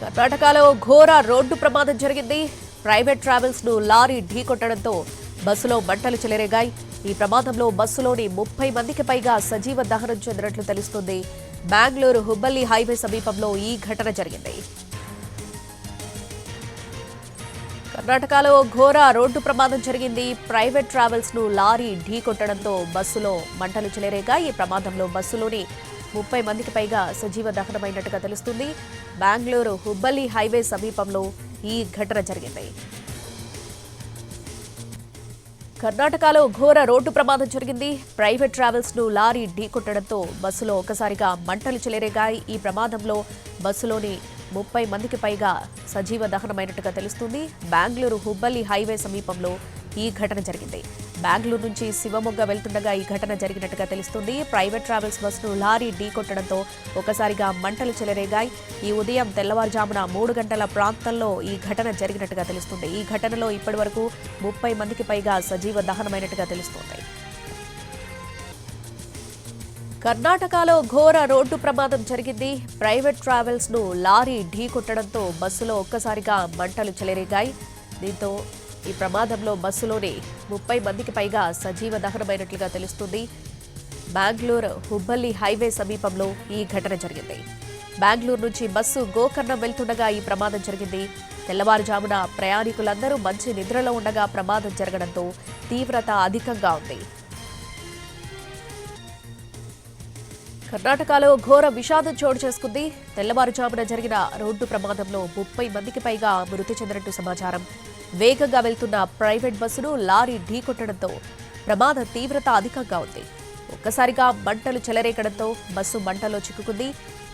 కర్ణాటకలో ఘోర రోడ్డు ప్రమాదం జరిగింది. ప్రైవేట్ ట్రావెల్స్ ను లారీ ఢీకొట్టడంతో బస్సులో మంటలు చెలరేగాయి. ఈ ప్రమాదంలో బస్సులోని 30 మందికి పైగా సజీవ దహనం చెందినట్లు తెలుస్తుంది. బెంగళూరు హుబ్బల్లి హైవే సమీపంలో ఈ ఘటన జరిగింది. కర్ణాటకలో ఘోర రోడ్డు ప్రమాదం జరిగింది. ప్రైవేట్ ట్రావెల్స్ ను లారీ ఢీకొట్టడంతో బస్సులో మంటలు చెలరేగాయి. ఈ ప్రమాదంలో బస్సులోని 30 మందికి పైగా సజీవ దహనమైనట్టుగా తెలుస్తుంది. బెంగళూరు హుబ్బల్లి హైవే సమీపంలో ఈ ఘటన జరిగింది. కర్ణాటకలో ఘోర రోడ్డు ప్రమాదం జరిగింది. ప్రైవేట్ ట్రావెల్స్ ను లారీ ఢీకొట్టడంతో బస్సులో ఒక్కసారిగా మంటలు చెలరేగాయి. ఈ ప్రమాదంలో బస్సులోని 30 మందికి పైగా సజీవ దహనమైనట్టుగా తెలుస్తుంది. బెంగళూరు హుబ్బల్లి హైవే సమీపంలో ఈ ఘటన జరిగింది. బెంగళూరు నుంచి శివమొగ్గ వెళ్తుండగా ఈ ఘటన జరిగినట్టుగా తెలుస్తుంది. ప్రైవేట్ ట్రావెల్స్ బస్సును లారీ ఢీకొట్టడంతో ఒకసారిగా మంటలు చెలరేగాయి. ఈ ఉదయం తెల్లవారుజామున 3 గంటల ప్రాంతంలో ఈ ఘటన జరిగినట్టుగా తెలుస్తుంది. ఈ ఘటనలో ఇప్పటివరకు 30 మందికి పైగా సజీవ దహనమైనట్టుగా తెలుస్తోంది. కర్ణాటకలో ఘోర రోడ్డు ప్రమాదం జరిగింది. ప్రైవేట్ ట్రావెల్స్ ను లారీ ఢీకొట్టడంతో బస్సులో ఒక్కసారిగా మంటలు చెలరేగాయి. దీంతో ఈ ప్రమాదంలో బస్సులోని 30 మందికి పైగా సజీవ దహనమైనట్లుగా తెలుస్తుంది. బెంగళూరు హుబ్బల్లి హైవే సమీపంలో ఈ ఘటన జరిగింది. బెంగళూరు నుంచి బస్సు గోకర్ణం వెళ్తుండగా ఈ ప్రమాదం జరిగింది. తెల్లవారుజామున ప్రయాణికులందరూ మంచి నిద్రలో ఉండగా ప్రమాదం జరగడంతో తీవ్రత అధికంగా ఉంది. కర్ణాటకలో ఘోర విషాదం చోటు చేసుకుంది. తెల్లవారుజామున జరిగిన రోడ్డు ప్రమాదంలో 30 మందికి పైగా మృతి చెందినట్టు సమాచారం. వేగంగా వెళ్తున్న ప్రైవేట్ బస్సును లారీ ఢీకొట్టడంతో ప్రమాద తీవ్రత అధికంగా ఉంది. ఒక్కసారిగా మంటలు చెలరేగడంతో బస్సు మంటల్లో చిక్కుకుంది.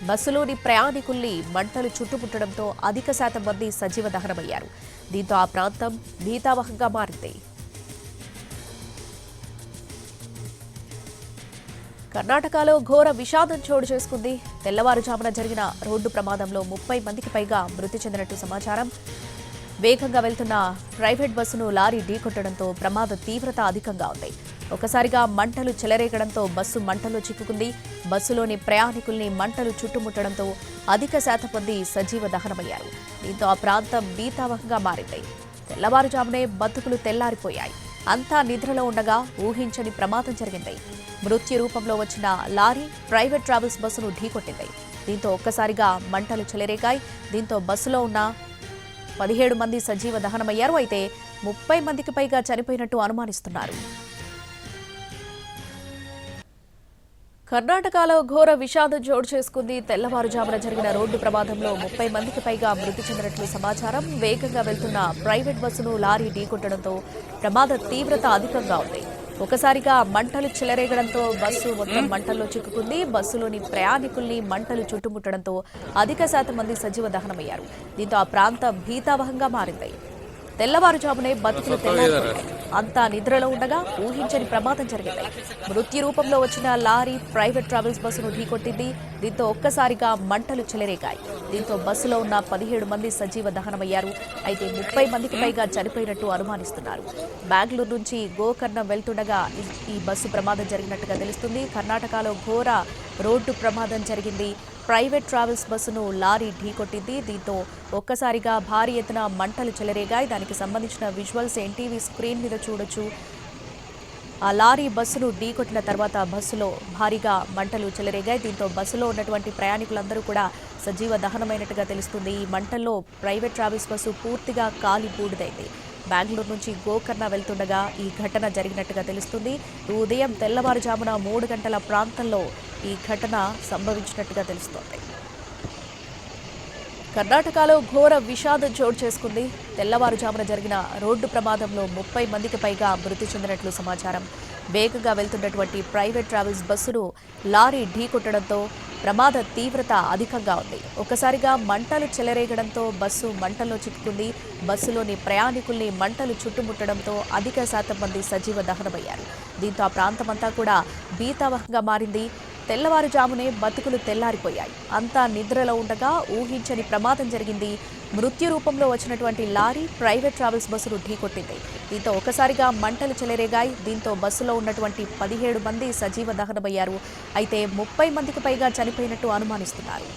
బస్సులోని ప్రయాణికుల్ని మంటలు చుట్టుముట్టడంతో అధిక శాతం మంది సజీవ దహనమయ్యారు. దీంతో ఆ ప్రాంతం భీతావహంగా మారింది. కర్ణాటకలో ఘోర విషాదం చోటు చేసుకుంది. తెల్లవారుజామున జరిగిన రోడ్డు ప్రమాదంలో 30 మందికి పైగా మృతి చెందినట్టు సమాచారం. వేగంగా వెళ్తున్న ప్రైవేట్ బస్సును లారీ ఢీకొట్టడంతో ప్రమాద తీవ్రత అధికంగా ఉంది. ఒకసారిగా మంటలు చెలరేగడంతో బస్సు మంటల్లో చిక్కుకుంది. బస్సులోని ప్రయాణికుల్ని మంటలు చుట్టుముట్టడంతో అధిక శాతం మంది సజీవ దహనమయ్యారు. దీంతో ఆ ప్రాంతం భీతావహంగా మారింది. తెల్లవారుజామునే బతుకులు తెల్లారిపోయాయి. అంతా నిద్రలో ఉండగా ఊహించని ప్రమాదం జరిగింది. మృత్యు రూపంలో వచ్చిన లారీ ప్రైవేట్ ట్రావెల్స్ బస్సును ఢీకొట్టింది. దీంతో ఒక్కసారిగా మంటలు చెలరేగాయి. దీంతో బస్సులో ఉన్న 17 మంది సజీవ దహనమయ్యారు. అయితే 30 మందికి పైగా చనిపోయినట్టు అనుమానిస్తున్నారు. కర్ణాటకలో ఘోర విషాదం చోటు చేసుకుంది. తెల్లవారుజామున జరిగిన రోడ్డు ప్రమాదంలో 30 మందికి పైగా మృతి చెందినట్లు సమాచారం. వేగంగా వెళ్తున్న ప్రైవేట్ బస్సును లారీ ఢీకొట్టడంతో ప్రమాద తీవ్రత అధికంగా ఉంది. ఒకసారిగా మంటలు చెలరేగడంతో బస్సు మొత్తం మంటల్లో చిక్కుకుంది. బస్సులోని ప్రయాణికుల్ని మంటలు చుట్టుముట్టడంతో అధిక శాతం మంది సజీవ దహనమయ్యారు. దీంతో ఆ ప్రాంతం భీతావహంగా మారింది. తెల్లవారుజామునే బతుకులు తెల్లారిపోయాయి. అంతా నిద్రలో ఉండగా ఊహించని ప్రమాదం జరిగింది. మృత్యు రూపంలో వచ్చిన లారీ ప్రైవేట్ ట్రావెల్స్ బస్సును ఢీకొట్టింది. దీంతో ఒక్కసారిగా మంటలు చెలరేగాయి. దీంతో బస్సులో ఉన్న 17 మంది సజీవ దహనమయ్యారు. అయితే 30 మందికి పైగా చనిపోయినట్టు అనుమానిస్తున్నారు. బెంగళూరు నుంచి గోకర్ణం వెళ్తుండగా ఈ బస్సు ప్రమాదం జరిగినట్టుగా తెలుస్తుంది. కర్ణాటకలో ఘోర రోడ్డు ప్రమాదం జరిగింది. ప్రైవేట్ ట్రావెల్స్ బస్సును లారీ ఢీకొట్టింది. దీంతో ఒక్కసారిగా భారీ ఎత్తున మంటలు చెలరేగాయి. దానికి సంబంధించిన విజువల్స్ ఎన్టీవీ స్క్రీన్ మీద చూడొచ్చు. ఆ లారీ బస్సును ఢీకొట్టిన తర్వాత బస్సులో భారీగా మంటలు చెలరేగాయి. దీంతో బస్సులో ఉన్నటువంటి ప్రయాణికులందరూ కూడా సజీవ దహనమైనట్టుగా తెలుస్తుంది. ఈ మంటల్లో ప్రైవేట్ ట్రావెల్స్ బస్సు పూర్తిగా కాలి బూడిదైంది. బెంగళూరు నుంచి గోకర్ణ వెళ్తుండగా ఈ ఘటన జరిగినట్టుగా తెలుస్తుంది. ఉదయం తెల్లవారుజామున 3 గంటల ప్రాంతంలో ఈ ఘటన సంభవించినట్టుగా తెలుస్తోంది. కర్ణాటకలో ఘోర విషాదం చోటు చేసుకుంది. తెల్లవారుజామున జరిగిన రోడ్డు ప్రమాదంలో 30 మందికి పైగా మృతి చెందినట్లు సమాచారం. వేగంగా వెళ్తున్నటువంటి ప్రైవేట్ ట్రావెల్స్ బస్సును లారీ ఢీకొట్టడంతో ప్రమాద తీవ్రత అధికంగా ఉంది. ఒకసారిగా మంటలు చెలరేగడంతో బస్సు మంటల్లో చిక్కుకుంది. బస్సులోని ప్రయాణికుల్ని మంటలు చుట్టుముట్టడంతో అధిక శాతం మంది సజీవ దహనమయ్యారు. దీంతో ఆ ప్రాంతమంతా కూడా భీతావహంగా మారింది. తెల్లవారుజామునే బతుకులు తెల్లారిపోయాయి. అంతా నిద్రలో ఉండగా ఊహించని ప్రమాదం జరిగింది. మృత్యు రూపంలో వచ్చినటువంటి లారీ ప్రైవేట్ ట్రావెల్స్ బస్సును ఢీకొట్టింది. దీంతో ఒకసారిగా మంటలు చెలరేగాయి. దీంతో బస్సులో ఉన్నటువంటి 17 మంది సజీవ దహనమయ్యారు. అయితే 30 మందికి పైగా చనిపోయినట్టు అనుమానిస్తున్నారు.